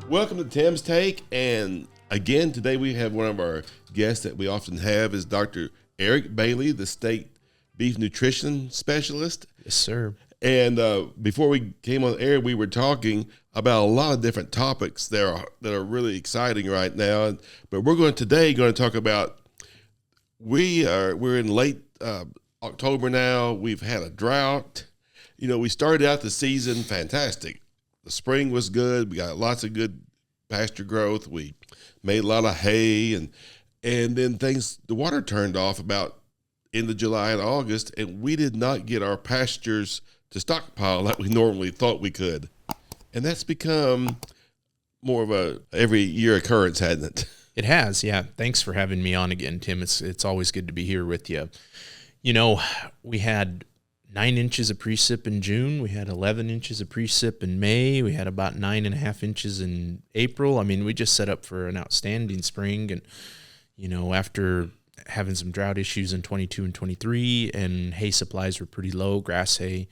Welcome to Tim's Take, and again today we have one of our guests that we often have is Dr. Eric Bailey, the state beef nutrition specialist. Yes, sir. And before we came on air, we were talking about a lot of different topics that are really exciting right now. But we're going to talk about we're in late October now. We've had a drought. You know, we started out the season fantastic. The spring was good. We got lots of good pasture growth. We made a lot of hay, and then the water turned off about end of July and August, and we did not get our pastures to stockpile like we normally thought we could. And that's become more of a every year occurrence, hasn't it? It has, yeah. Thanks for having me on again, Tim. It's always good to be here with you. You know, we had 9 inches of precip in June. We had 11 inches of precip in May. We had about 9.5 inches in April. I mean, we just set up for an outstanding spring. And, you know, after having some drought issues in 22 and 23, and hay supplies were pretty low, grass hay,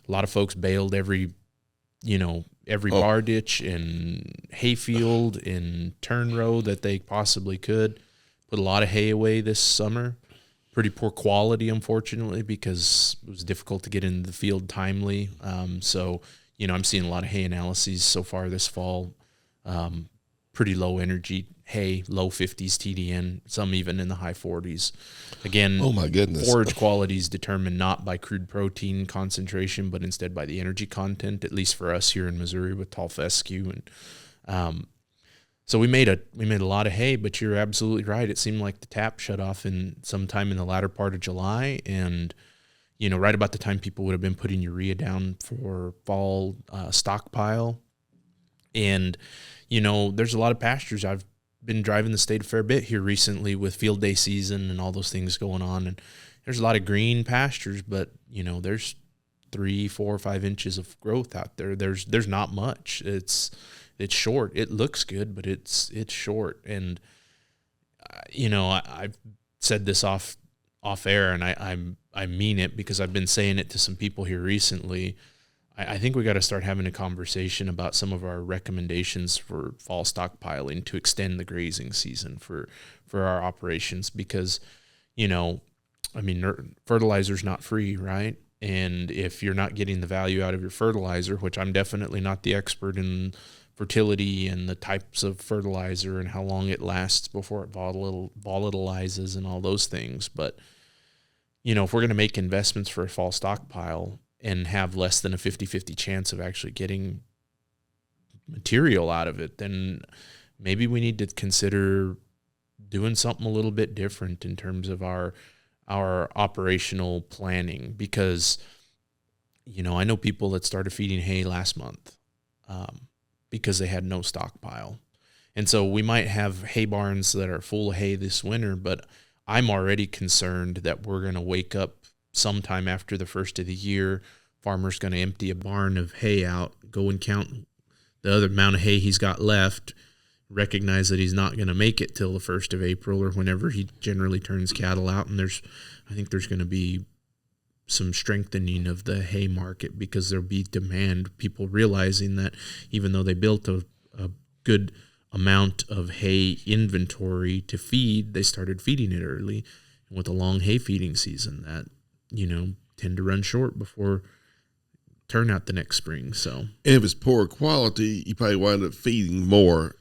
a lot of folks baled every bar ditch and hay field and turn row that they possibly could. Put a lot of hay away this summer. Pretty poor quality, unfortunately, because it was difficult to get in the field timely. So, you know, I'm seeing a lot of hay analyses so far this fall. Pretty low energy hay, low 50s TDN, some even in the high 40s. Again, oh my goodness, forage quality is determined not by crude protein concentration, but instead by the energy content, at least for us here in Missouri with tall fescue. And so we made a lot of hay, but you're absolutely right. It seemed like the tap shut off sometime in the latter part of July, and you know, right about the time people would have been putting urea down for fall stockpile. And you know, there's a lot of pastures. I've been driving the state a fair bit here recently with field day season and all those things going on, and there's a lot of green pastures, but you know, there's 3, 4, 5 inches of growth out there. There's not much. It's short. It looks good, but it's short. And you know, I've said this off air, and I mean it because I've been saying it to some people here recently. I think we got to start having a conversation about some of our recommendations for fall stockpiling to extend the grazing season for our operations, because you know, I mean, fertilizer's not free, right? And if you're not getting the value out of your fertilizer, which I'm definitely not the expert in fertility and the types of fertilizer and how long it lasts before it volatilizes and all those things. But, you know, if we're going to make investments for a fall stockpile and have less than a 50-50 chance of actually getting material out of it, then maybe we need to consider doing something a little bit different in terms of our operational planning. Because, you know, I know people that started feeding hay last month, because they had no stockpile. And so we might have hay barns that are full of hay this winter, but I'm already concerned that we're going to wake up sometime after the first of the year. Farmer's going to empty a barn of hay out, go and count the other amount of hay he's got left, recognize that he's not going to make it till the 1st of April or whenever he generally turns cattle out. And I think there's going to be some strengthening of the hay market because there'll be demand, people realizing that even though they built a good amount of hay inventory to feed, they started feeding it early. And with a long hay feeding season that, you know, tend to run short before turnout the next spring. So, and if it's poor quality, you probably wind up feeding more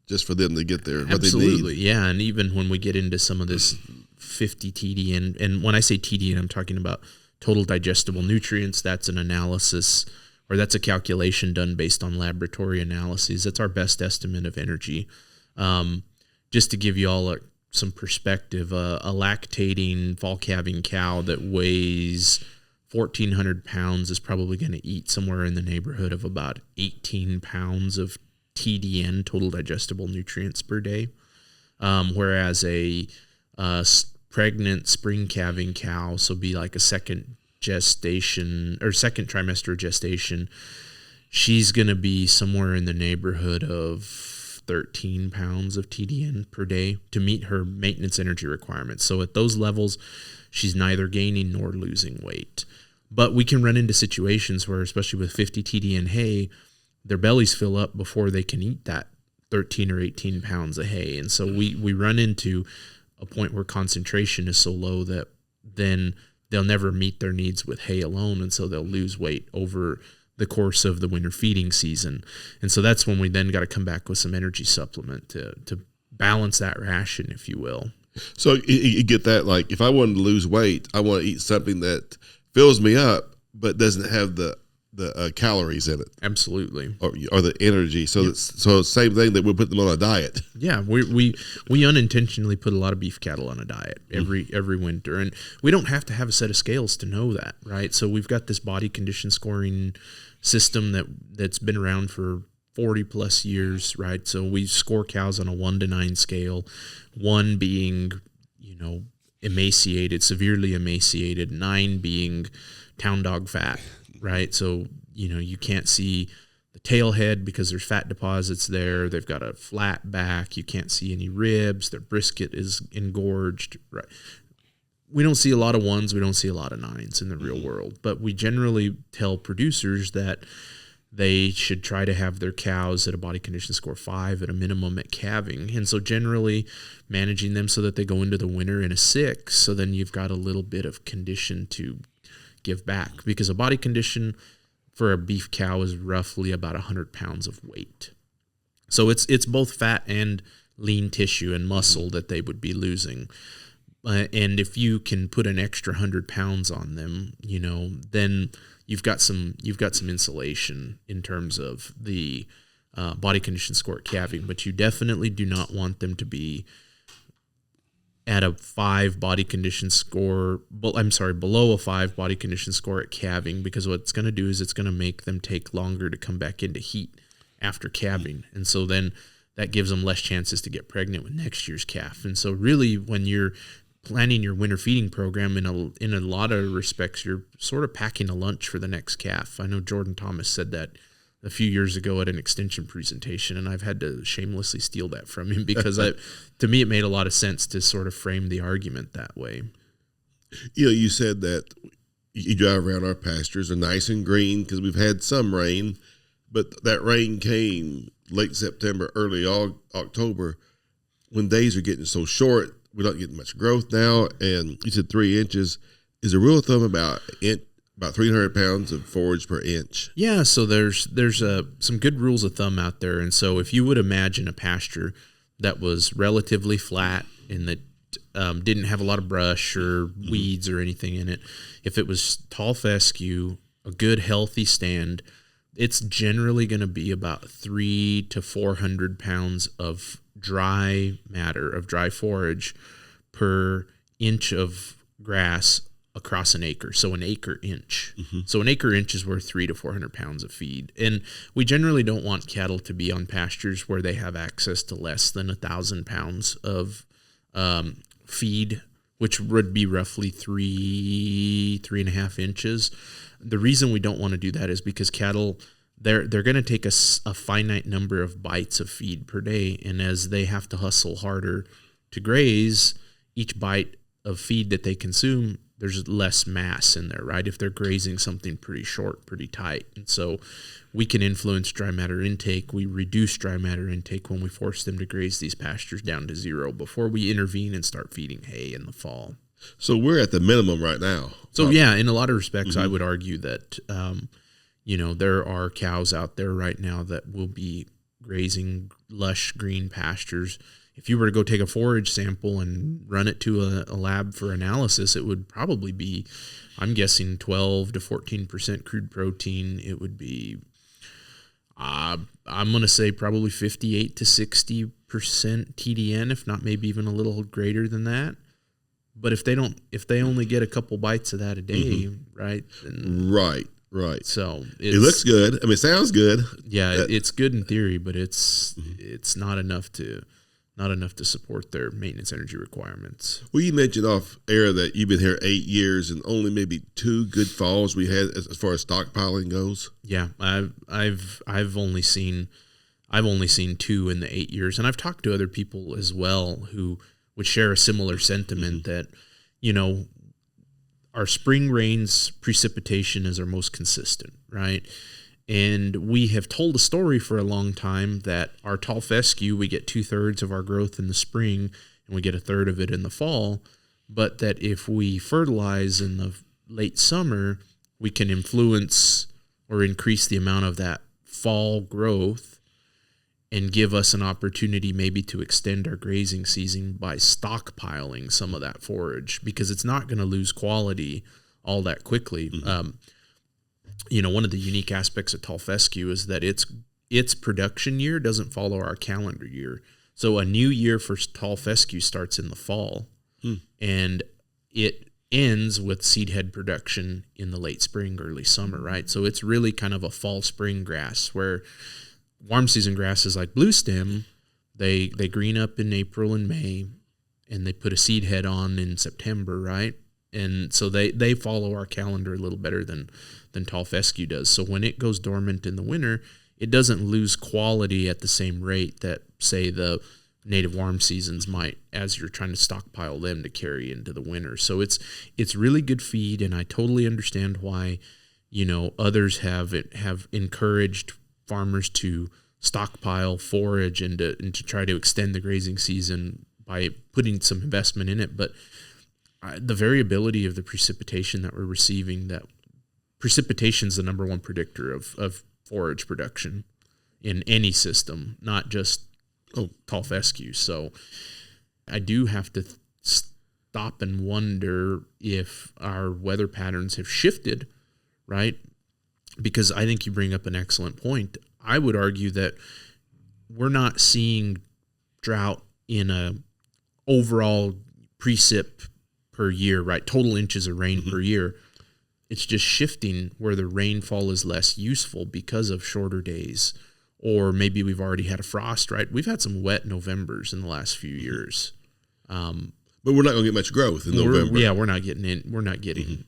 just for them to get there. Absolutely, what they need. Yeah. And even when we get into some of this 50 TDN, and when I say TDN, I'm talking about total digestible nutrients. That's an analysis, or that's a calculation done based on laboratory analyses. That's our best estimate of energy. Just to give you all some perspective, a lactating fall calving cow that weighs 1,400 pounds is probably going to eat somewhere in the neighborhood of about 18 pounds of TDN, total digestible nutrients per day. Whereas a pregnant spring calving cow, so be like a second gestation or second trimester gestation, she's going to be somewhere in the neighborhood of 13 pounds of TDN per day to meet her maintenance energy requirements. So at those levels, she's neither gaining nor losing weight. But we can run into situations where, especially with 50 TDN hay, their bellies fill up before they can eat that 13 or 18 pounds of hay. And so we run into a point where concentration is so low that then they'll never meet their needs with hay alone, and so they'll lose weight over the course of the winter feeding season. And so that's when we then got to come back with some energy supplement to balance that ration, if you will. So you get that, like, if I wanted to lose weight, I want to eat something that fills me up but doesn't have the calories in it. Absolutely. Or the energy. So yep. So same thing that we put them on a diet. Yeah, we unintentionally put a lot of beef cattle on a diet every winter, and we don't have to have a set of scales to know that, right? So we've got this body condition scoring system that's been around for 40 plus years, right? So we score cows on a 1 to 9 scale, 1 being, emaciated, severely emaciated, 9 being town dog fat, right? So, you can't see the tail head because there's fat deposits there. They've got a flat back. You can't see any ribs. Their brisket is engorged, right? We don't see a lot of 1s. We don't see a lot of 9s in the real world, but we generally tell producers that they should try to have their cows at a body condition score 5 at a minimum at calving. And so generally managing them so that they go into the winter in a 6. So then you've got a little bit of condition to give back, because a body condition for a beef cow is roughly about 100 pounds of weight. So it's both fat and lean tissue and muscle that they would be losing. And if you can put an extra 100 pounds on them, then you've got some insulation in terms of the body condition score at calving. But you definitely do not want them to be at a 5 body condition score. Below a 5 body condition score at calving, because what it's going to do is it's going to make them take longer to come back into heat after calving, and so then that gives them less chances to get pregnant with next year's calf. And so really, when you're planning your winter feeding program, in a lot of respects, you're sort of packing a lunch for the next calf. I know Jordan Thomas said that a few years ago at an extension presentation, and I've had to shamelessly steal that from him because to me it made a lot of sense to sort of frame the argument that way. You said that you drive around our pastures are nice and green because we've had some rain, but that rain came late September, early October, when days are getting so short. We're not getting much growth now, and you said 3 inches is a rule of thumb about 300 pounds of forage per inch. Yeah, so there's some good rules of thumb out there. And so if you would imagine a pasture that was relatively flat and that didn't have a lot of brush or weeds or anything in it, if it was tall fescue, a good healthy stand, it's generally going to be about 300 to 400 pounds of dry matter, of dry forage per inch of grass across an acre. So an acre inch. Mm-hmm. So an acre inch is worth 300 to 400 pounds of feed. And we generally don't want cattle to be on pastures where they have access to less than 1,000 pounds of feed, which would be roughly 3.5 inches. The reason we don't want to do that is because cattle, they're going to take a finite number of bites of feed per day. And as they have to hustle harder to graze, each bite of feed that they consume, there's less mass in there, right? If they're grazing something pretty short, pretty tight. And so we can influence dry matter intake. We reduce dry matter intake when we force them to graze these pastures down to 0 before we intervene and start feeding hay in the fall. So we're at the minimum right now. So yeah, in a lot of respects, I would argue that, there are cows out there right now that will be grazing lush green pastures. If you were to go take a forage sample and run it to a lab for analysis, it would probably be, I'm guessing, 12 to 14% crude protein. It would be, I'm going to say probably 58 to 60% TDN, if not maybe even a little greater than that. But if they only get a couple bites of that a day, right? Right. So it looks good. I mean, it sounds good. Yeah, it's good in theory, but it's not enough to support their maintenance energy requirements. Well, you mentioned off air that you've been here 8 years and only maybe 2 good falls we had as far as stockpiling goes. Yeah, I've only seen 2 in the 8 years, and I've talked to other people as well who would share a similar sentiment that, our spring rains precipitation is our most consistent, right? And we have told a story for a long time that our tall fescue, we get 2/3 of our growth in the spring and we get 1/3 of it in the fall. But that if we fertilize in the late summer, we can influence or increase the amount of that fall growth and give us an opportunity maybe to extend our grazing season by stockpiling some of that forage, because it's not going to lose quality all that quickly. One of the unique aspects of tall fescue is that its production year doesn't follow our calendar year. So a new year for tall fescue starts in the fall, and it ends with seed head production in the late spring, early summer, right? So it's really kind of a fall spring grass, where warm season grasses like blue stem, they green up in April and May, and they put a seed head on in September, right? And so they follow our calendar a little better than tall fescue does. So when it goes dormant in the winter, it doesn't lose quality at the same rate that, say, the native warm seasons might, as you're trying to stockpile them to carry into the winter. So it's really good feed, and I totally understand why, others have encouraged farmers to stockpile forage and to try to extend the grazing season by putting some investment in it. But the variability of the precipitation that we're receiving, that precipitation is the number one predictor of forage production in any system, not just tall fescue. So I do have to stop and wonder if our weather patterns have shifted, right? Because I think you bring up an excellent point. I would argue that we're not seeing drought in a overall precip per year, right? Total inches of rain per year. It's just shifting where the rainfall is less useful because of shorter days, or maybe we've already had a frost, right? We've had some wet Novembers in the last few years. But we're not going to get much growth in November. We're not getting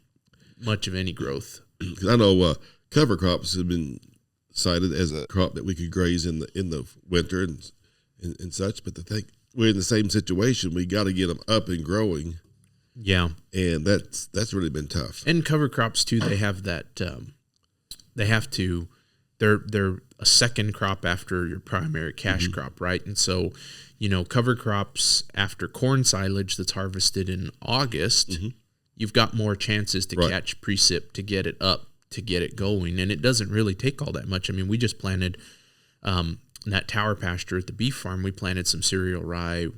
much of any growth. I know cover crops have been cited as a crop that we could graze in the winter and such. But we're in the same situation. We got to get them up and growing. Yeah, and that's really been tough. And cover crops too, they have that. They're a second crop after your primary cash crop, right? And so, cover crops after corn silage that's harvested in August, you've got more chances to catch precip to get it up, to get it going, and it doesn't really take all that much. I mean, we just planted that tower pasture at the beef farm. We planted some cereal rye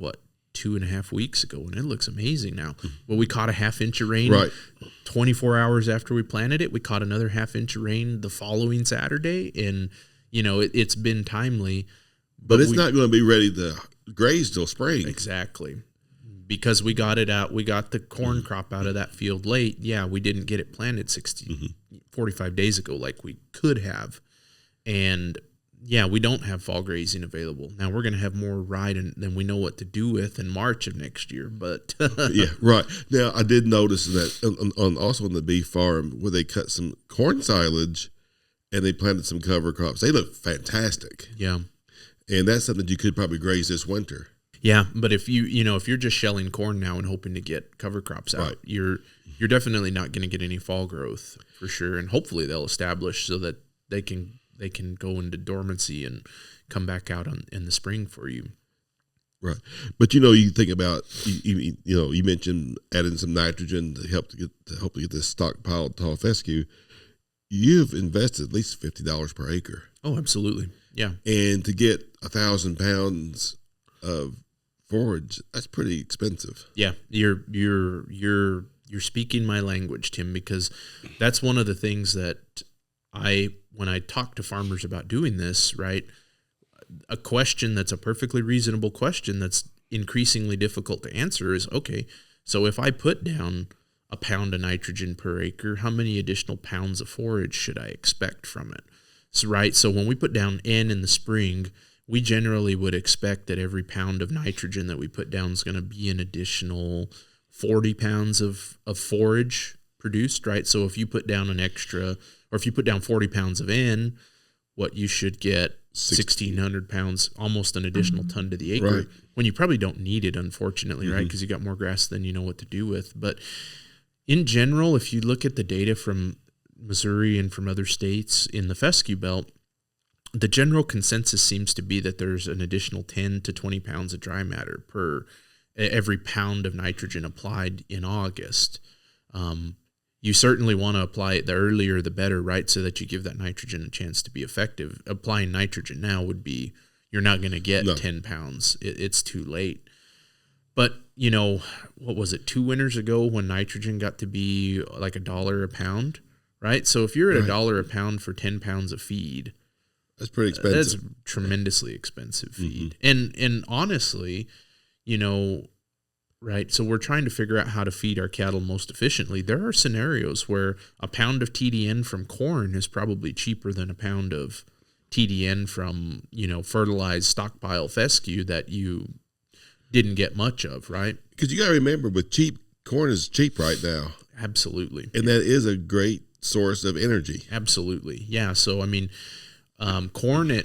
2.5 weeks ago, and it looks amazing now. Well, we caught a 1/2 inch of rain 24 hours after we planted it. We caught another 1/2 inch of rain the following Saturday, and it's been timely. But it's not going to be ready to graze till spring. Exactly. Because we got it out, we got the corn crop out of that field late. Yeah, we didn't get it planted 45 days ago like we could have. And yeah, we don't have fall grazing available. Now we're going to have more rye than we know what to do with in March of next year. But yeah, right. Now I did notice that also on the beef farm where they cut some corn silage and they planted some cover crops. They look fantastic. Yeah, and that's something you could probably graze this winter. Yeah, but if if you're just shelling corn now and hoping to get cover crops out, you're definitely not going to get any fall growth for sure. And hopefully they'll establish so that they can go into dormancy and come back out in the spring for you. Right. But you think about you mentioned adding some nitrogen to hopefully get this stockpiled tall fescue. You've invested at least $50 per acre. Oh, absolutely. Yeah. And to get 1,000 pounds of forage, that's pretty expensive. Yeah. You're speaking my language, Tim, because that's one of the things that when I talk to farmers about doing this, right, a question that's a perfectly reasonable question that's increasingly difficult to answer is, okay, so if I put down 1 pound of nitrogen per acre, how many additional pounds of forage should I expect from it? So when we put down N in the spring, we generally would expect that every pound of nitrogen that we put down is going to be an additional 40 pounds of forage produced, right? So if you put down if you put down 40 pounds of N, what you should get 1,600 pounds, almost an additional ton to the acre, when you probably don't need it, unfortunately, right? Because you got more grass than you know what to do with. But in general, if you look at the data from Missouri and from other states in the fescue belt, the general consensus seems to be that there's an additional 10 to 20 pounds of dry matter per every pound of nitrogen applied in August. You certainly want to apply it the earlier the better, right? So that you give that nitrogen a chance to be effective. Applying nitrogen now would be, you're not going to get 10 pounds. It's too late. But, what was it, 2 winters ago when nitrogen got to be like $1 a pound, right? So if you're at $1 a pound for 10 pounds of feed, that's pretty expensive. That's tremendously expensive feed. And honestly, right, so we're trying to figure out how to feed our cattle most efficiently. There are scenarios where a pound of TDN from corn is probably cheaper than a pound of TDN from, fertilized stockpile fescue that you didn't get much of, right? Because you got to remember, corn is cheap right now. Absolutely. And that is a great source of energy. Absolutely. Yeah. So, corn,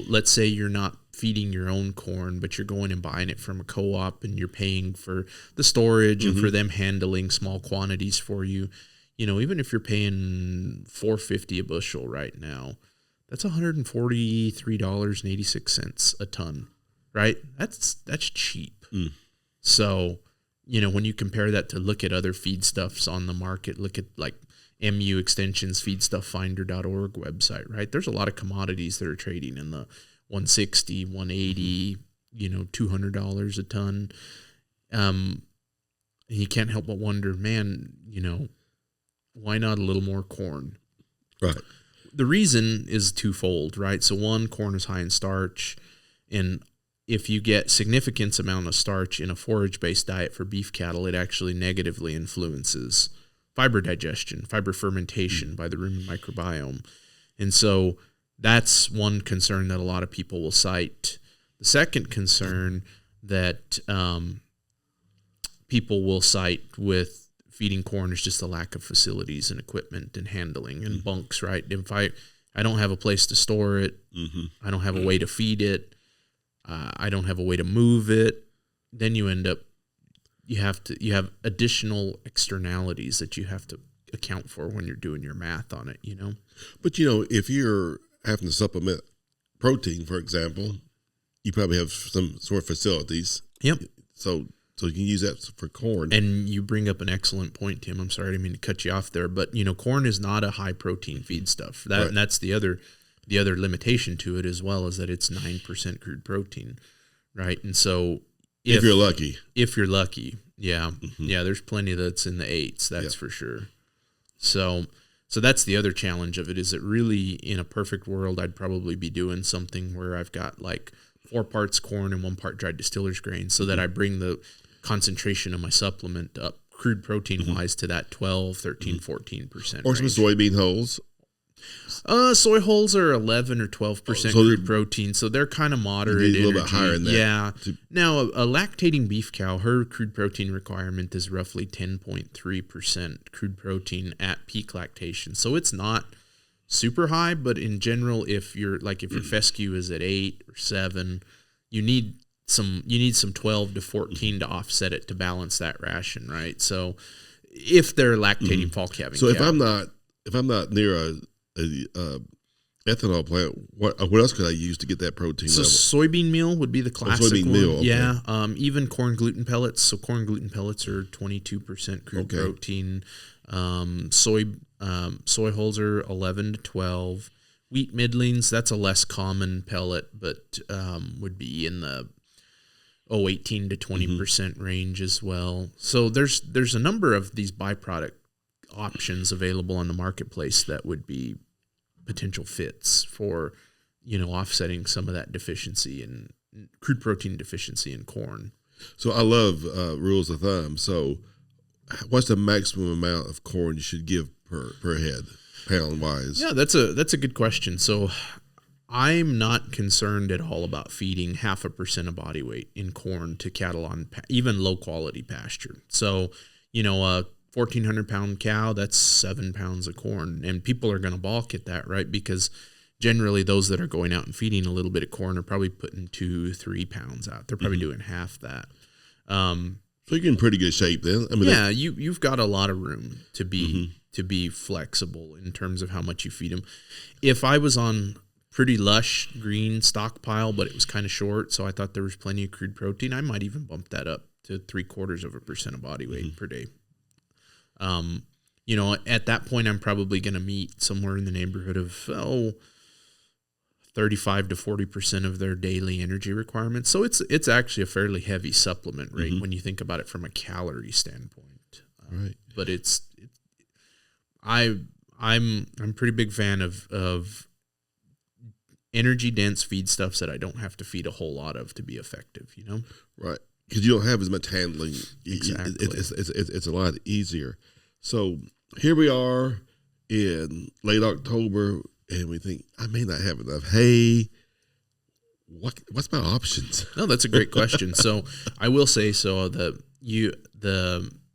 let's say you're not feeding your own corn, but you're going and buying it from a co-op and you're paying for the storage and for them handling small quantities for you. Even if you're paying $4.50 a bushel right now, that's $143.86 a ton, right? That's cheap. So, when you compare that to look at other feedstuffs on the market, look at like MU Extension's feedstufffinder.org website, right? There's a lot of commodities that are trading in the $160, $180, $200 a ton. And you can't help but wonder, man, why not a little more corn? Right. The reason is twofold, right? So one, corn is high in starch, and if you get significant amount of starch in a forage-based diet for beef cattle, it actually negatively influences fiber digestion, fiber fermentation by the rumen microbiome. And so that's one concern that a lot of people will cite. The second concern that people will cite with feeding corn is just the lack of facilities and equipment and handling and bunks, right? If I don't have a place to store it, I don't have a way to feed it, I don't have a way to move it, then you end up, you have additional externalities that you have to account for when you're doing your math on it, But, if you're having to supplement protein, for example, you probably have some sort of facilities. Yep. So you can use that for corn. And you bring up an excellent point, Tim. I'm sorry, I didn't mean to cut you off there, but corn is not a high protein feedstuff. And that's the other limitation to it as well, is that it's 9% crude protein, right? And so if you're lucky, yeah, there's plenty that's in the 8s, that's for sure. So that's the other challenge of it, is that really in a perfect world, I'd probably be doing something where I've got like 4 parts corn and 1 part dried distiller's grain, so that I bring the concentration of my supplement up crude protein wise to that 12, 13, 14% or some range. soybean hulls. Soy hulls are 11 or 12% crude protein, so they're kind of moderate. You need a little bit higher than that. Yeah. Now, a lactating beef cow, her crude protein requirement is roughly 10.3% crude protein at peak lactation. So it's not super high, but in general, if your fescue is at 8 or 7, you need some 12 to 14 to offset it to balance that ration, right? So if they're lactating fall calving So cow. if I'm not near a ethanol plant, what else could I use to get that protein level? Soybean meal would be the classic soybean one. meal, okay. Yeah, even corn gluten pellets. So corn gluten pellets are 22% crude protein. Soy hulls are 11 to 12. Wheat middlings, that's a less common pellet, but would be in the 18 to 20% range as well. So there's a number of these byproduct options available on the marketplace that would be potential fits for, offsetting some of that deficiency in crude protein deficiency in corn. So I love rules of thumb. So what's the maximum amount of corn you should give per head, pound wise? Yeah, that's a good question. So I'm not concerned at all about feeding 0.5% of body weight in corn to cattle on even low quality pasture. So, a 1,400 pound cow, that's 7 pounds of corn, and people are going to balk at that, right? Because generally those that are going out and feeding a little bit of corn are probably putting 2-3 pounds out. They're probably doing half that. So you're in pretty good shape then. I mean, yeah, you've got a lot of room to be flexible in terms of how much you feed them. If I was on pretty lush green stockpile, but it was kind of short, so I thought there was plenty of crude protein, I might even bump that up to 0.75% of body weight per day. At that point, I'm probably going to meet somewhere in the neighborhood of 35 to 40% of their daily energy requirements. So it's actually a fairly heavy supplement rate when you think about it from a calorie standpoint. Right. But I'm a pretty big fan of energy dense feedstuffs that I don't have to feed a whole lot of to be effective. Right. Because you don't have as much handling. Exactly. It's a lot easier. So here we are in late October. And we think, I may not have enough hay. What's my options? No, that's a great question. So I will say, the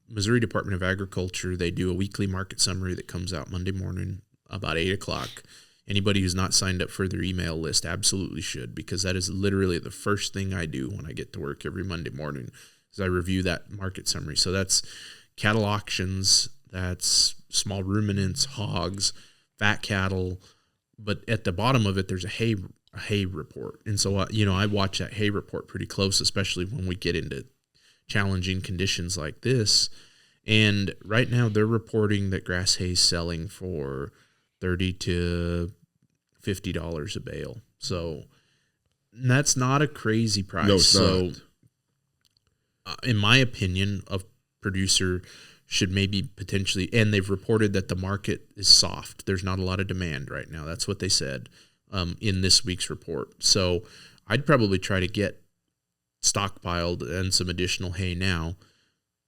Missouri Department of Agriculture, they do a weekly market summary that comes out Monday morning about 8 o'clock. Anybody who's not signed up for their email list absolutely should, because that is literally the first thing I do when I get to work every Monday morning is I review that market summary. So that's cattle auctions, that's small ruminants, hogs, fat cattle. But at the bottom of it, there's a hay report. And so, I watch that hay report pretty close, especially when we get into challenging conditions like this. And right now they're reporting that grass hay is selling for $30 to $50 a bale. So that's not a crazy price. No, it's not. In my opinion, a producer should maybe potentially, and they've reported that the market is soft. There's not a lot of demand right now. That's what they said in this week's report. So I'd probably try to get stockpiled and some additional hay now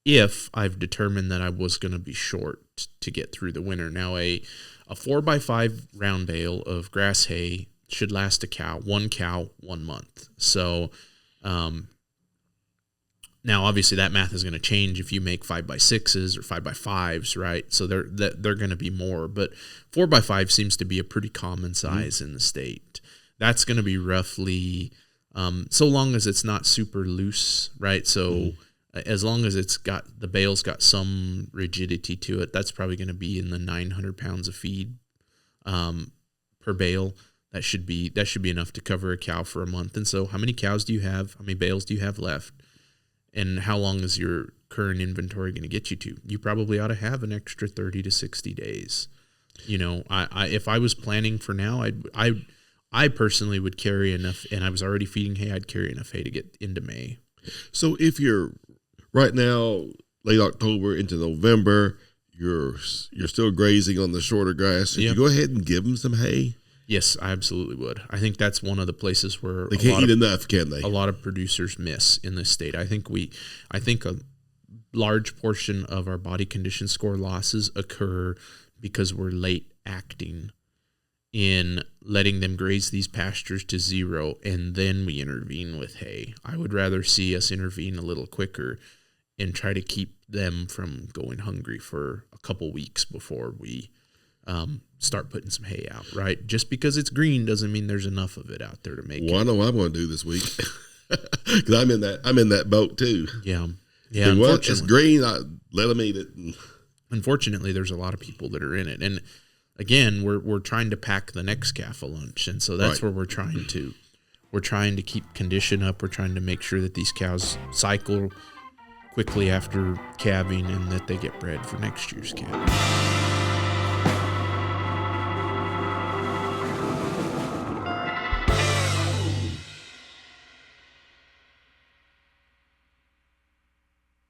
if I've determined that I was going to be short to get through the winter. Now, a 4x5 round bale of grass hay should last one cow 1 month. So, now, obviously, that math is going to change if you make 5x6s or 5x5s, right? So they're going to be more, but 4x5 seems to be a pretty common size in the state. That's going to be roughly, so long as it's not super loose, right? So as long as the bale's got some rigidity to it, that's probably going to be in the 900 pounds of feed per bale. That should be enough to cover a cow for a month. And so, how many cows do you have? How many bales do you have left? And how long is your current inventory going to get you to? You probably ought to have an extra 30 to 60 days. If I was planning for now, I personally would carry enough, and I was already feeding hay, I'd carry enough hay to get into May. So if you're right now, late October into November, you're still grazing on the shorter grass, should you go ahead and give them some hay? Yes, I absolutely would. I think that's one of the places where they can't eat enough, can they? A lot of producers miss in this state. I think a large portion of our body condition score losses occur because we're late acting in letting them graze these pastures to zero, and then we intervene with hay. I would rather see us intervene a little quicker and try to keep them from going hungry for a couple weeks before we start putting some hay out, right? Just because it's green doesn't mean there's enough of it out there to make it. Well, I know what I'm going to do this week because I'm in that boat too. Yeah. Well, it's green. Let them eat it. Unfortunately, there's a lot of people that are in it, and again, we're trying to pack the next calf a lunch, and so that's where we're trying to keep condition up. We're trying to make sure that these cows cycle quickly after calving and that they get bred for next year's calving.